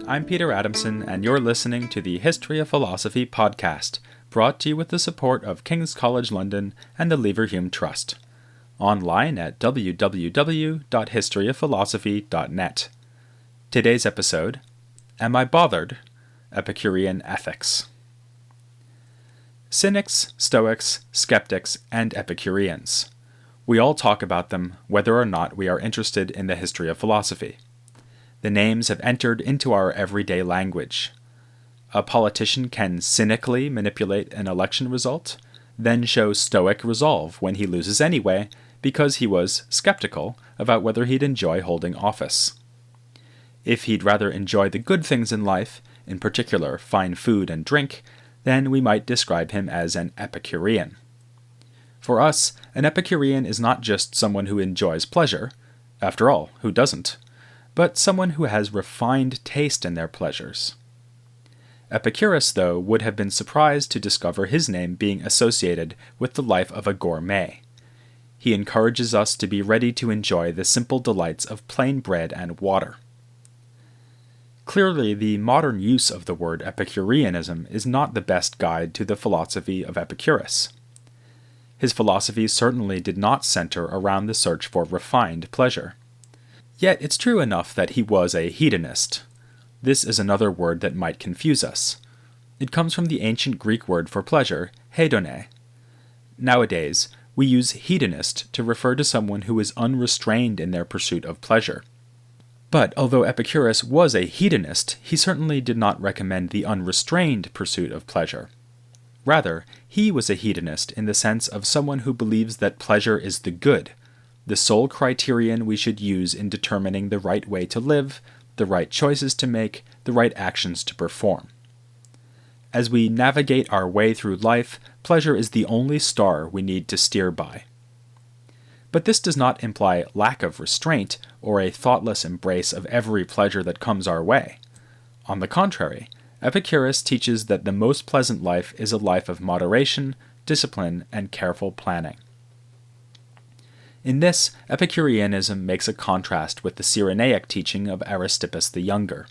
I'm Peter Adamson, and you're listening to the History of Philosophy podcast, brought to you with the support of King's College London and the Leverhulme Trust. Online at www.historyofphilosophy.net. Today's episode, Am I Bothered? Epicurean Ethics. Cynics, Stoics, Skeptics, and Epicureans. We all talk about them, whether or not we are interested in the history of philosophy. The names have entered into our everyday language. A politician can cynically manipulate an election result, then show stoic resolve when he loses anyway, because he was skeptical about whether he'd enjoy holding office. If he'd rather enjoy the good things in life, in particular fine food and drink, then we might describe him as an Epicurean. For us, an Epicurean is not just someone who enjoys pleasure, after all, who doesn't, but someone who has refined taste in their pleasures. Epicurus, though, would have been surprised to discover his name being associated with the life of a gourmet. He encourages us to be ready to enjoy the simple delights of plain bread and water. Clearly, the modern use of the word Epicureanism is not the best guide to the philosophy of Epicurus. His philosophy certainly did not center around the search for refined pleasure. Yet it's true enough that he was a hedonist. This is another word that might confuse us. It comes from the ancient Greek word for pleasure, hedone. Nowadays, we use hedonist to refer to someone who is unrestrained in their pursuit of pleasure. But although Epicurus was a hedonist, he certainly did not recommend the unrestrained pursuit of pleasure. Rather, he was a hedonist in the sense of someone who believes that pleasure is the good, the sole criterion we should use in determining the right way to live, the right choices to make, the right actions to perform. As we navigate our way through life, pleasure is the only star we need to steer by. But this does not imply lack of restraint or a thoughtless embrace of every pleasure that comes our way. On the contrary, Epicurus teaches that the most pleasant life is a life of moderation, discipline, and careful planning. In this, Epicureanism makes a contrast with the Cyrenaic teaching of Aristippus the Younger.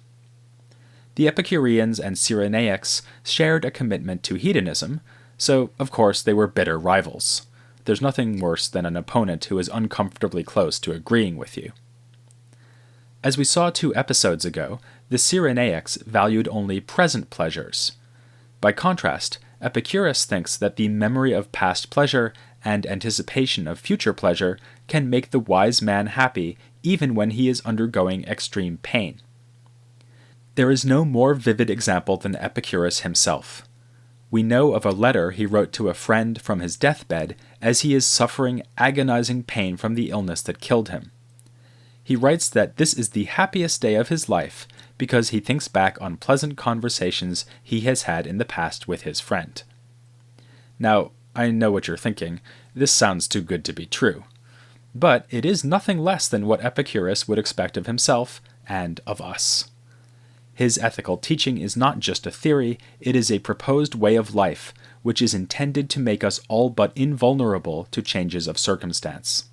The Epicureans and Cyrenaics shared a commitment to hedonism, so of course they were bitter rivals. There's nothing worse than an opponent who is uncomfortably close to agreeing with you. As we saw 2 episodes ago, the Cyrenaics valued only present pleasures. By contrast, Epicurus thinks that the memory of past pleasure and anticipation of future pleasure can make the wise man happy even when he is undergoing extreme pain. There is no more vivid example than Epicurus himself. We know of a letter he wrote to a friend from his deathbed as he is suffering agonizing pain from the illness that killed him. He writes that this is the happiest day of his life because he thinks back on pleasant conversations he has had in the past with his friend. Now, I know what you're thinking. This sounds too good to be true. But it is nothing less than what Epicurus would expect of himself and of us. His ethical teaching is not just a theory, it is a proposed way of life, which is intended to make us all but invulnerable to changes of circumstance.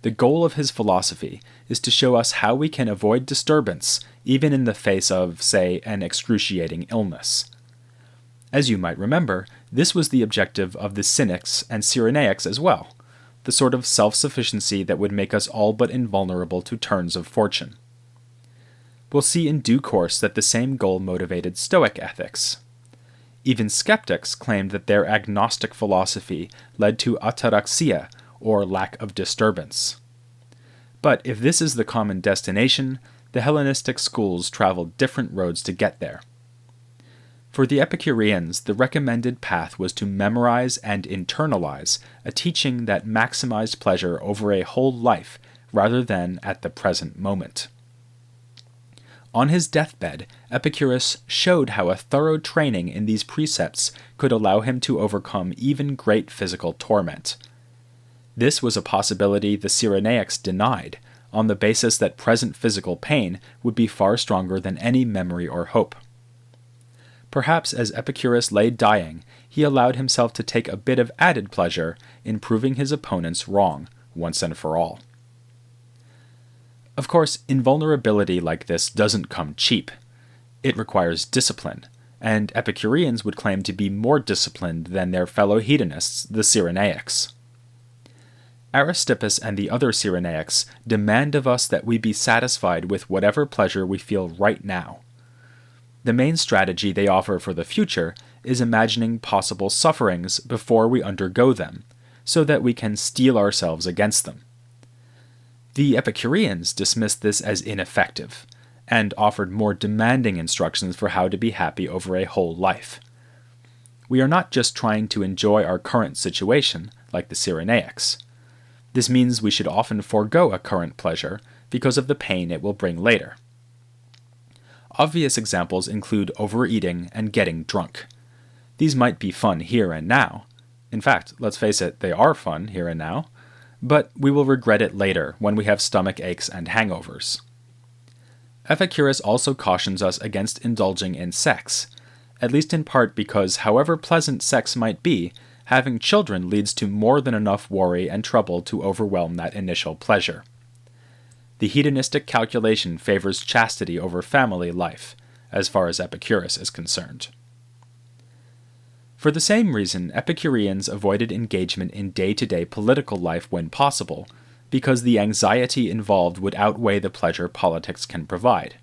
The goal of his philosophy is to show us how we can avoid disturbance, even in the face of, say, an excruciating illness. As you might remember, this was the objective of the Cynics and Cyrenaics as well, the sort of self-sufficiency that would make us all but invulnerable to turns of fortune. We'll see in due course that the same goal motivated Stoic ethics. Even skeptics claimed that their agnostic philosophy led to ataraxia, or lack of disturbance. But if this is the common destination, the Hellenistic schools traveled different roads to get there. For the Epicureans, the recommended path was to memorize and internalize a teaching that maximized pleasure over a whole life rather than at the present moment. On his deathbed, Epicurus showed how a thorough training in these precepts could allow him to overcome even great physical torment. This was a possibility the Cyrenaics denied, on the basis that present physical pain would be far stronger than any memory or hope. Perhaps as Epicurus lay dying, he allowed himself to take a bit of added pleasure in proving his opponents wrong, once and for all. Of course, invulnerability like this doesn't come cheap. It requires discipline, and Epicureans would claim to be more disciplined than their fellow hedonists, the Cyrenaics. Aristippus and the other Cyrenaics demand of us that we be satisfied with whatever pleasure we feel right now. The main strategy they offer for the future is imagining possible sufferings before we undergo them, so that we can steel ourselves against them. The Epicureans dismissed this as ineffective, and offered more demanding instructions for how to be happy over a whole life. We are not just trying to enjoy our current situation, like the Cyrenaics. This means we should often forego a current pleasure because of the pain it will bring later. Obvious examples include overeating and getting drunk. These might be fun here and now. In fact, let's face it, they are fun here and now, but we will regret it later when we have stomach aches and hangovers. Epicurus also cautions us against indulging in sex, at least in part because however pleasant sex might be, having children leads to more than enough worry and trouble to overwhelm that initial pleasure. The hedonistic calculation favors chastity over family life, as far as Epicurus is concerned. For the same reason, Epicureans avoided engagement in day-to-day political life when possible, because the anxiety involved would outweigh the pleasure politics can provide.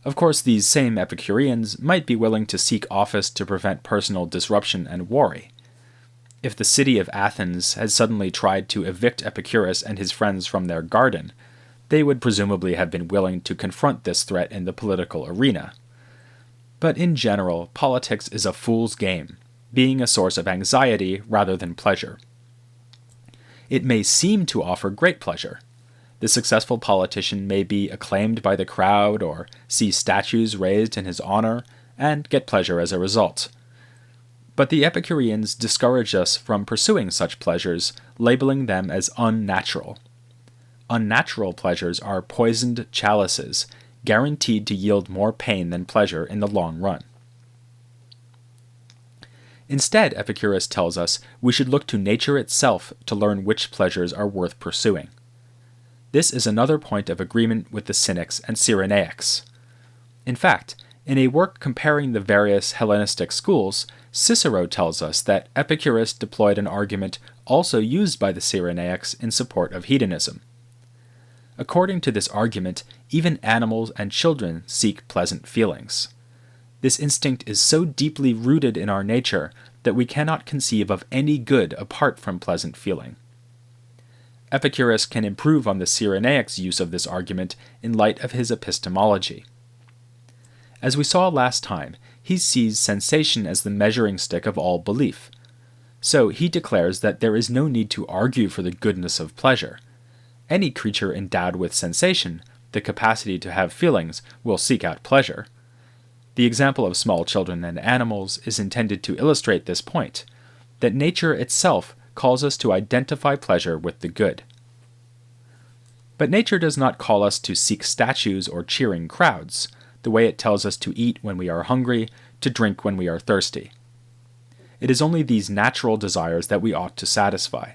Of course, these same Epicureans might be willing to seek office to prevent personal disruption and worry. If the city of Athens had suddenly tried to evict Epicurus and his friends from their garden, they would presumably have been willing to confront this threat in the political arena. But in general, politics is a fool's game, being a source of anxiety rather than pleasure. It may seem to offer great pleasure. The successful politician may be acclaimed by the crowd or see statues raised in his honor and get pleasure as a result. But the Epicureans discourage us from pursuing such pleasures, labeling them as unnatural. Unnatural pleasures are poisoned chalices, guaranteed to yield more pain than pleasure in the long run. Instead, Epicurus tells us we should look to nature itself to learn which pleasures are worth pursuing. This is another point of agreement with the Cynics and Cyrenaics. In fact, in a work comparing the various Hellenistic schools, Cicero tells us that Epicurus deployed an argument also used by the Cyrenaics in support of hedonism. According to this argument, even animals and children seek pleasant feelings. This instinct is so deeply rooted in our nature that we cannot conceive of any good apart from pleasant feeling. Epicurus can improve on the Cyrenaics' use of this argument in light of his epistemology. As we saw last time, he sees sensation as the measuring stick of all belief. So he declares that there is no need to argue for the goodness of pleasure. Any creature endowed with sensation, the capacity to have feelings, will seek out pleasure. The example of small children and animals is intended to illustrate this point, that nature itself calls us to identify pleasure with the good. But nature does not call us to seek statues or cheering crowds, the way it tells us to eat when we are hungry, to drink when we are thirsty. It is only these natural desires that we ought to satisfy.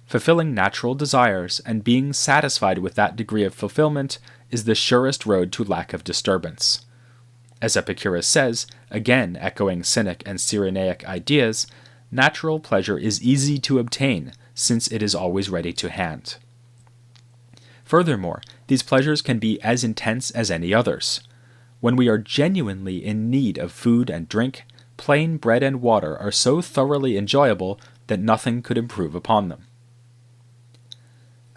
Fulfilling natural desires and being satisfied with that degree of fulfillment is the surest road to lack of disturbance. As Epicurus says, again echoing Cynic and Cyrenaic ideas, natural pleasure is easy to obtain, since it is always ready to hand. Furthermore, these pleasures can be as intense as any others. When we are genuinely in need of food and drink, plain bread and water are so thoroughly enjoyable that nothing could improve upon them.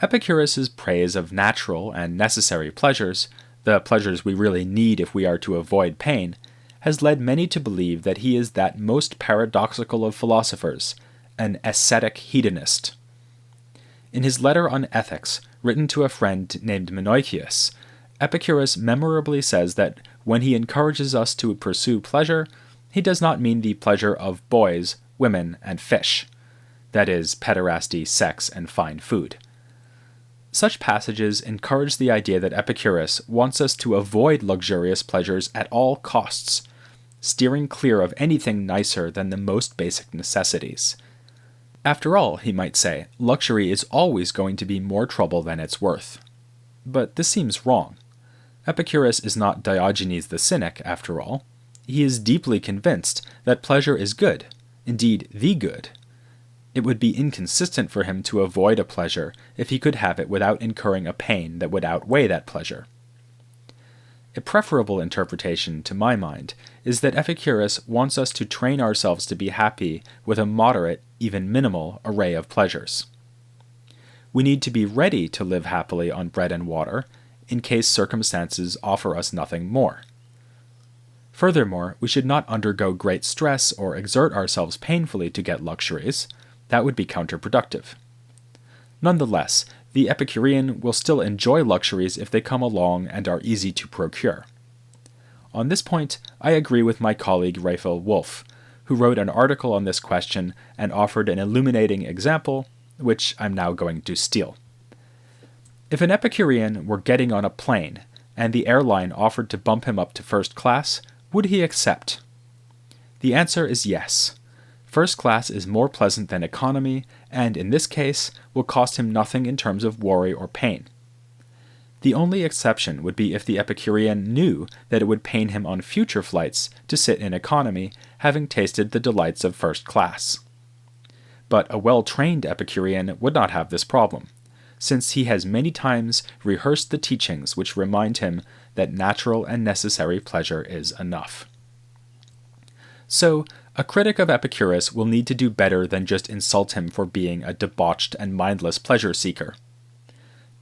Epicurus's praise of natural and necessary pleasures, the pleasures we really need if we are to avoid pain, has led many to believe that he is that most paradoxical of philosophers, an ascetic hedonist. In his letter on ethics, written to a friend named Menoikeus, Epicurus memorably says that when he encourages us to pursue pleasure, he does not mean the pleasure of boys, women, and fish, that is, pederasty, sex, and fine food. Such passages encourage the idea that Epicurus wants us to avoid luxurious pleasures at all costs, steering clear of anything nicer than the most basic necessities. After all, he might say, luxury is always going to be more trouble than it's worth. But this seems wrong. Epicurus is not Diogenes the cynic, after all. He is deeply convinced that pleasure is good, indeed the good. It would be inconsistent for him to avoid a pleasure if he could have it without incurring a pain that would outweigh that pleasure. A preferable interpretation, to my mind, is that Epicurus wants us to train ourselves to be happy with a moderate, even minimal, array of pleasures. We need to be ready to live happily on bread and water, in case circumstances offer us nothing more. Furthermore, we should not undergo great stress or exert ourselves painfully to get luxuries. That would be counterproductive. Nonetheless, the Epicurean will still enjoy luxuries if they come along and are easy to procure. On this point, I agree with my colleague Raphael Wolff, who wrote an article on this question and offered an illuminating example, which I'm now going to steal. If an Epicurean were getting on a plane, and the airline offered to bump him up to first class, would he accept? The answer is yes. First class is more pleasant than economy, and in this case, will cost him nothing in terms of worry or pain. The only exception would be if the Epicurean knew that it would pain him on future flights to sit in economy, having tasted the delights of first class. But a well-trained Epicurean would not have this problem, since he has many times rehearsed the teachings which remind him that natural and necessary pleasure is enough. So, a critic of Epicurus will need to do better than just insult him for being a debauched and mindless pleasure seeker.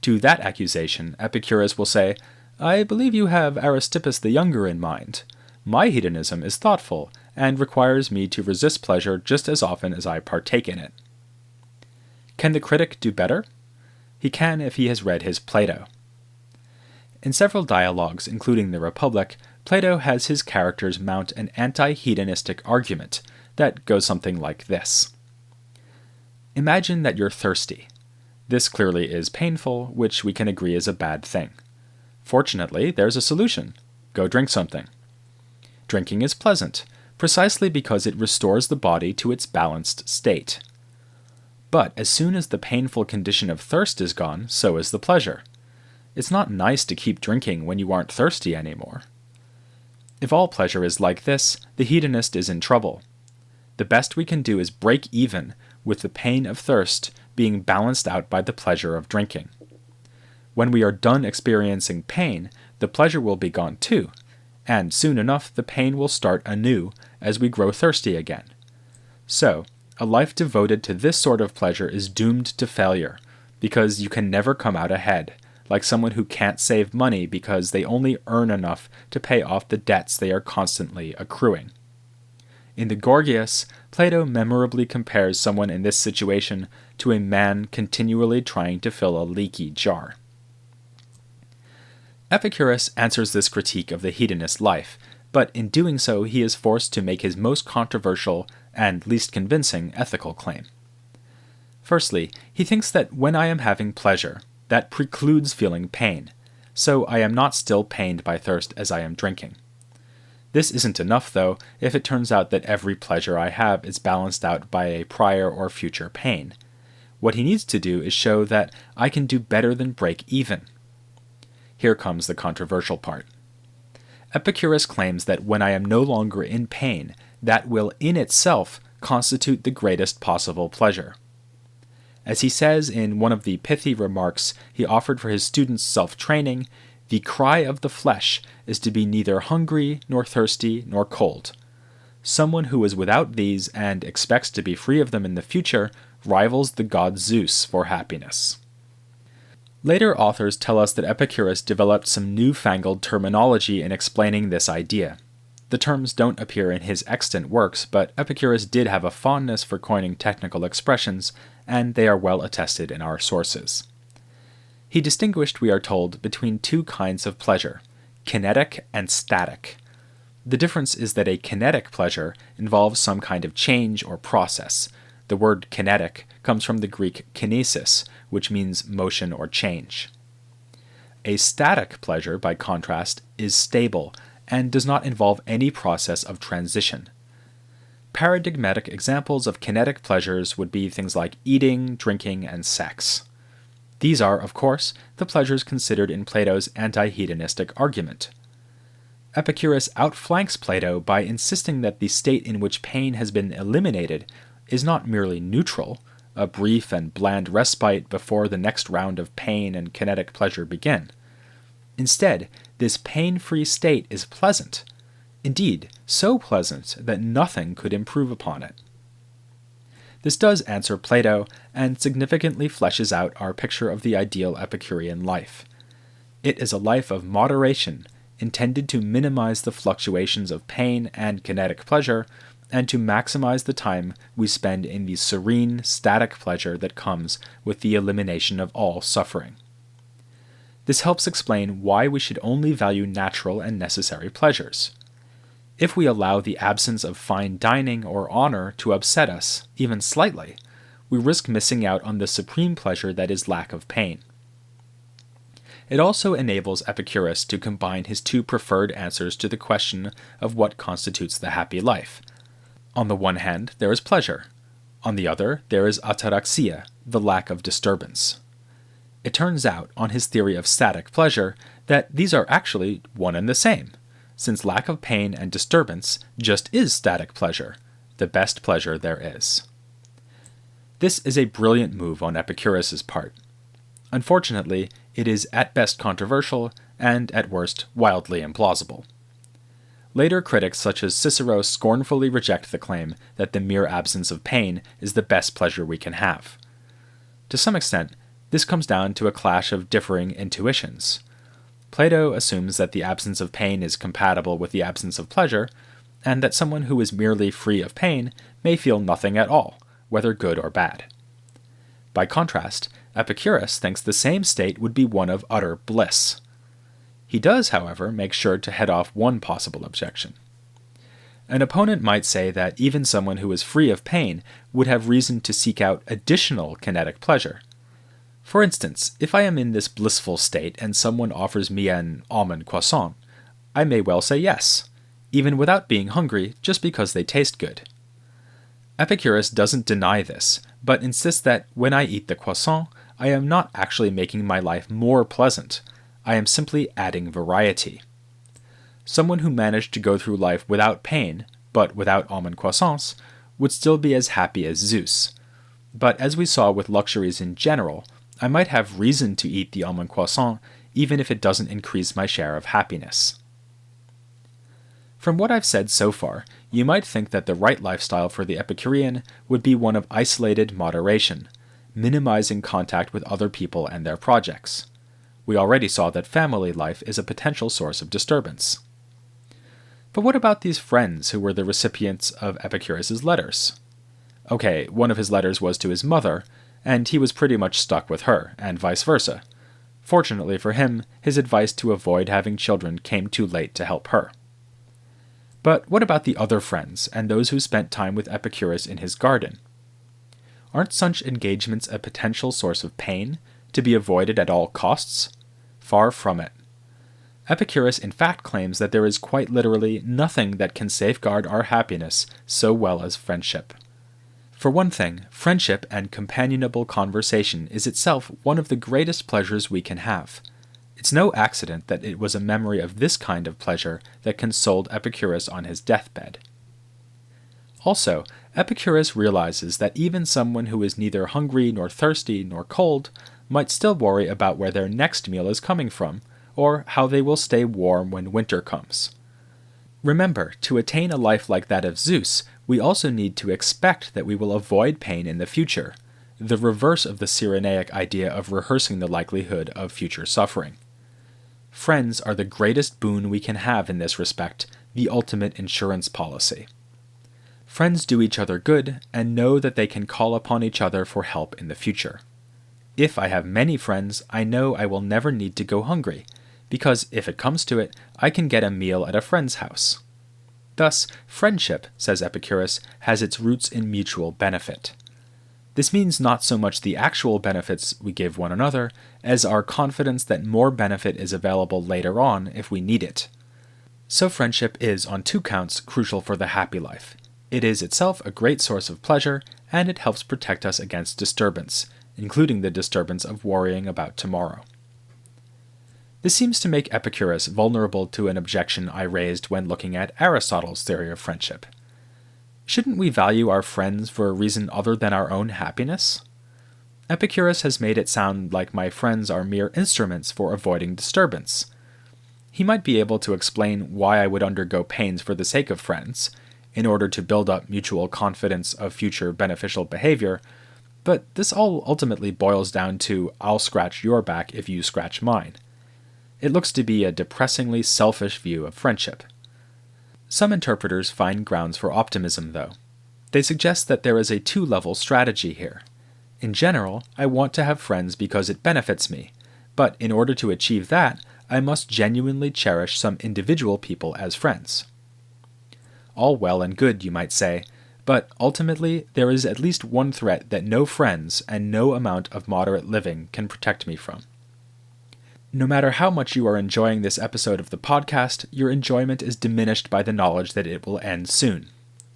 To that accusation, Epicurus will say, "I believe you have Aristippus the Younger in mind. My hedonism is thoughtful, and requires me to resist pleasure just as often as I partake in it." Can the critic do better? He can if he has read his Plato. In several dialogues, including the Republic, Plato has his characters mount an anti-hedonistic argument that goes something like this. Imagine that you're thirsty. This clearly is painful, which we can agree is a bad thing. Fortunately, there's a solution. Go drink something. Drinking is pleasant, precisely because it restores the body to its balanced state. But as soon as the painful condition of thirst is gone, so is the pleasure. It's not nice to keep drinking when you aren't thirsty anymore. If all pleasure is like this, the hedonist is in trouble. The best we can do is break even with the pain of thirst being balanced out by the pleasure of drinking. When we are done experiencing pain, the pleasure will be gone too, and soon enough the pain will start anew as we grow thirsty again. So, a life devoted to this sort of pleasure is doomed to failure, because you can never come out ahead, like someone who can't save money because they only earn enough to pay off the debts they are constantly accruing. In the Gorgias, Plato memorably compares someone in this situation to a man continually trying to fill a leaky jar. Epicurus answers this critique of the hedonist life, but in doing so he is forced to make his most controversial and least convincing ethical claim. Firstly, he thinks that when I am having pleasure, that precludes feeling pain, so I am not still pained by thirst as I am drinking. This isn't enough, though, if it turns out that every pleasure I have is balanced out by a prior or future pain. What he needs to do is show that I can do better than break even. Here comes the controversial part. Epicurus claims that when I am no longer in pain, that will in itself constitute the greatest possible pleasure. As he says in one of the pithy remarks he offered for his students' self-training, the cry of the flesh is to be neither hungry, nor thirsty, nor cold. Someone who is without these and expects to be free of them in the future rivals the god Zeus for happiness. Later authors tell us that Epicurus developed some newfangled terminology in explaining this idea. The terms don't appear in his extant works, but Epicurus did have a fondness for coining technical expressions, and they are well attested in our sources. He distinguished, we are told, between two kinds of pleasure, kinetic and static. The difference is that a kinetic pleasure involves some kind of change or process. The word kinetic comes from the Greek kinesis, which means motion or change. A static pleasure, by contrast, is stable and does not involve any process of transition. Paradigmatic examples of kinetic pleasures would be things like eating, drinking, and sex. These are, of course, the pleasures considered in Plato's anti-hedonistic argument. Epicurus outflanks Plato by insisting that the state in which pain has been eliminated is not merely neutral, a brief and bland respite before the next round of pain and kinetic pleasure begin. Instead, this pain-free state is pleasant, indeed, so pleasant that nothing could improve upon it. This does answer Plato and significantly fleshes out our picture of the ideal Epicurean life. It is a life of moderation, intended to minimize the fluctuations of pain and kinetic pleasure, and to maximize the time we spend in the serene, static pleasure that comes with the elimination of all suffering. This helps explain why we should only value natural and necessary pleasures. If we allow the absence of fine dining or honor to upset us, even slightly, we risk missing out on the supreme pleasure that is lack of pain. It also enables Epicurus to combine his two preferred answers to the question of what constitutes the happy life. On the one hand, there is pleasure. On the other, there is ataraxia, the lack of disturbance. It turns out, on his theory of static pleasure, that these are actually one and the same, since lack of pain and disturbance just is static pleasure, the best pleasure there is. This is a brilliant move on Epicurus's part. Unfortunately, it is at best controversial and at worst wildly implausible. Later critics such as Cicero scornfully reject the claim that the mere absence of pain is the best pleasure we can have. To some extent, this comes down to a clash of differing intuitions. Plato assumes that the absence of pain is compatible with the absence of pleasure, and that someone who is merely free of pain may feel nothing at all, whether good or bad. By contrast, Epicurus thinks the same state would be one of utter bliss. He does, however, make sure to head off one possible objection. An opponent might say that even someone who is free of pain would have reason to seek out additional kinetic pleasure. For instance, if I am in this blissful state and someone offers me an almond croissant, I may well say yes, even without being hungry, just because they taste good. Epicurus doesn't deny this, but insists that when I eat the croissant, I am not actually making my life more pleasant. I am simply adding variety. Someone who managed to go through life without pain, but without almond croissants, would still be as happy as Zeus. But as we saw with luxuries in general, I might have reason to eat the almond croissant even if it doesn't increase my share of happiness. From what I've said so far, you might think that the right lifestyle for the Epicurean would be one of isolated moderation, minimizing contact with other people and their projects. We already saw that family life is a potential source of disturbance. But what about these friends who were the recipients of Epicurus's letters? Okay, one of his letters was to his mother, and he was pretty much stuck with her, and vice versa. Fortunately for him, his advice to avoid having children came too late to help her. But what about the other friends, and those who spent time with Epicurus in his garden? Aren't such engagements a potential source of pain, to be avoided at all costs? Far from it. Epicurus in fact claims that there is quite literally nothing that can safeguard our happiness so well as friendship. For one thing, friendship and companionable conversation is itself one of the greatest pleasures we can have. It's no accident that it was a memory of this kind of pleasure that consoled Epicurus on his deathbed. Also, Epicurus realizes that even someone who is neither hungry nor thirsty nor cold might still worry about where their next meal is coming from, or how they will stay warm when winter comes. Remember, to attain a life like that of Zeus, we also need to expect that we will avoid pain in the future, the reverse of the Cyrenaic idea of rehearsing the likelihood of future suffering. Friends are the greatest boon we can have in this respect, the ultimate insurance policy. Friends do each other good and know that they can call upon each other for help in the future. If I have many friends, I know I will never need to go hungry, because if it comes to it, I can get a meal at a friend's house. Thus, friendship, says Epicurus, has its roots in mutual benefit. This means not so much the actual benefits we give one another, as our confidence that more benefit is available later on if we need it. So friendship is, on two counts, crucial for the happy life. It is itself a great source of pleasure, and it helps protect us against disturbance, including the disturbance of worrying about tomorrow. This seems to make Epicurus vulnerable to an objection I raised when looking at Aristotle's theory of friendship. Shouldn't we value our friends for a reason other than our own happiness? Epicurus has made it sound like my friends are mere instruments for avoiding disturbance. He might be able to explain why I would undergo pains for the sake of friends, in order to build up mutual confidence of future beneficial behavior, but this all ultimately boils down to I'll scratch your back if you scratch mine. It looks to be a depressingly selfish view of friendship. Some interpreters find grounds for optimism, though. They suggest that there is a two-level strategy here. In general, I want to have friends because it benefits me, but in order to achieve that, I must genuinely cherish some individual people as friends. All well and good, you might say, but ultimately there is at least one threat that no friends and no amount of moderate living can protect me from. No matter how much you are enjoying this episode of the podcast, your enjoyment is diminished by the knowledge that it will end soon.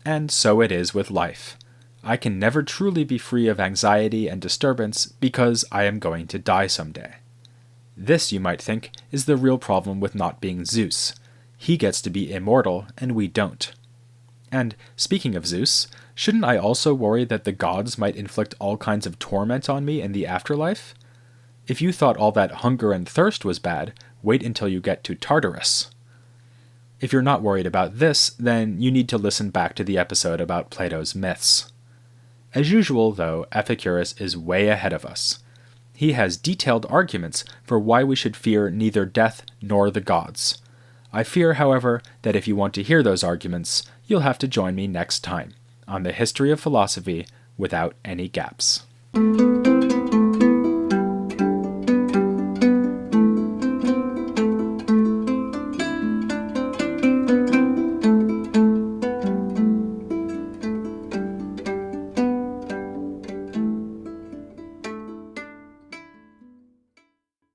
And so it is with life. I can never truly be free of anxiety and disturbance because I am going to die someday. This, you might think, is the real problem with not being Zeus. He gets to be immortal, and we don't. And, speaking of Zeus, shouldn't I also worry that the gods might inflict all kinds of torment on me in the afterlife? If you thought all that hunger and thirst was bad, wait until you get to Tartarus. If you're not worried about this, then you need to listen back to the episode about Plato's myths. As usual, though, Epicurus is way ahead of us. He has detailed arguments for why we should fear neither death nor the gods. I fear, however, that if you want to hear those arguments, you'll have to join me next time on the History of Philosophy without any gaps.